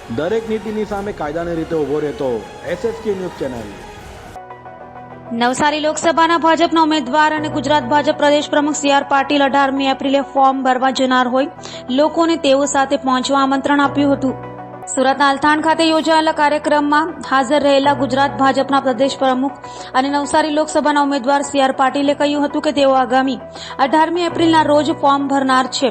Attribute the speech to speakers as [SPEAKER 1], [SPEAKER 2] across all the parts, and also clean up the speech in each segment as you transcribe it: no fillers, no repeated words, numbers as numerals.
[SPEAKER 1] દરેક નીતિની સામે કાયદાની રીતે ઊભો રહેતો SSK ન્યૂઝ ચેનલ।
[SPEAKER 2] નવસારી લોકસભાના ભાજપના ઉમેદવાર અને ગુજરાત ભાજપ પ્રદેશ પ્રમુખ CR પાટીલ 18મી એપ્રિલે ફોર્મ ભરવા જનાર હોય લોકોને તેઓ સાથે પહોંચવા આમંત્રણ આપ્યું હતું। સુરતના અલથાણ ખાતે યોજાયેલા કાર્યક્રમમાં હાજર રહેલા ગુજરાત ભાજપના પ્રદેશ પ્રમુખ અને નવસારી લોકસભાના ઉમેદવાર CR પાટીલે કહ્યું હતું કે તેઓ આગામી 18મી એપ્રિલના રોજ ફોર્મ ભરનાર છે।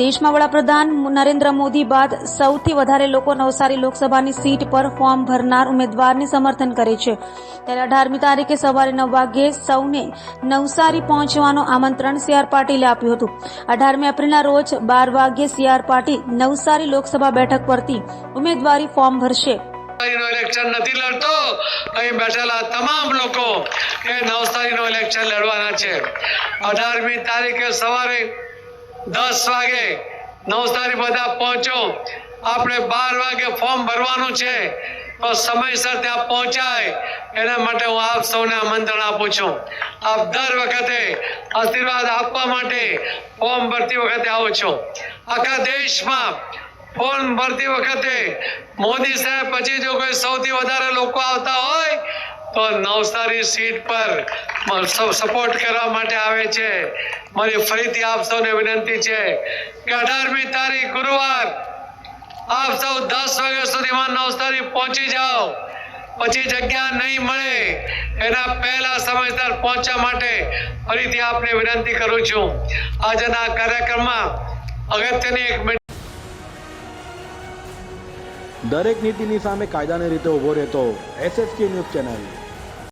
[SPEAKER 2] દેશમાં વડાપ્રધાન નરેન્દ્ર મોદી બાદ સૌથી વધારે લોકો નવસારી લોકસભાની સીટ પર ફોર્મ ભરનાર ઉમેદવારને સમર્થન કરે છે। ત્યારે 18મી તારીખે સવારે 9 વાગ્યે સૌને નવસારી પહોંચવાનું આમંત્રણ CR પાટીલે આપ્યું હતું। 18મી એપ્રિલના રોજ 12 વાગ્યે CR પાટીલ નવસારી લોકસભા બેઠક પરથી ઉમેદવારી ફોર્મ ભરશે।
[SPEAKER 3] इलेक्शन नहीं लड़तो अहीं बैठेला तमाम लोग नवसारी इलेक्शन लड़वाना है। 18મી तारीखे सवारे 10 वागे नवसारी बधा पहुंचो। आपणे 12 वागे फॉर्म भरवानुं छे तो समयसर त्यां पहोंचाय एना माटे हूँ आप सौने आमंत्रण आपू छूं। आप दर वखते आशीर्वाद आपवा माटे फॉर्म भरती वखते आवो छो। आखा देश में फॉर्म भरती वखते मोदी साहेब पछी जो कोई सौथी वधारे लोको आवता होय तो नवसारी सीट पर सपोर्ट करवा माटे आवे छे। मारी फरीथी आप सौने विनंती छे कि 18મી तारीख गुरुवार आप सौ 10 वाग्या सुधीमां नवसारी पहोंची जाओ। पछी जग्या नहीं मळे एना पहला समयसर पहोंचवा माटे फरीथी आपने विनंती करूं छूं। आजना कार्यक्रममां अगत्यनी एक
[SPEAKER 1] દરેક નીતિની સામે કાયદાની રીતે ઊભો રહેતો SSK ન્યૂઝ ચેનલ।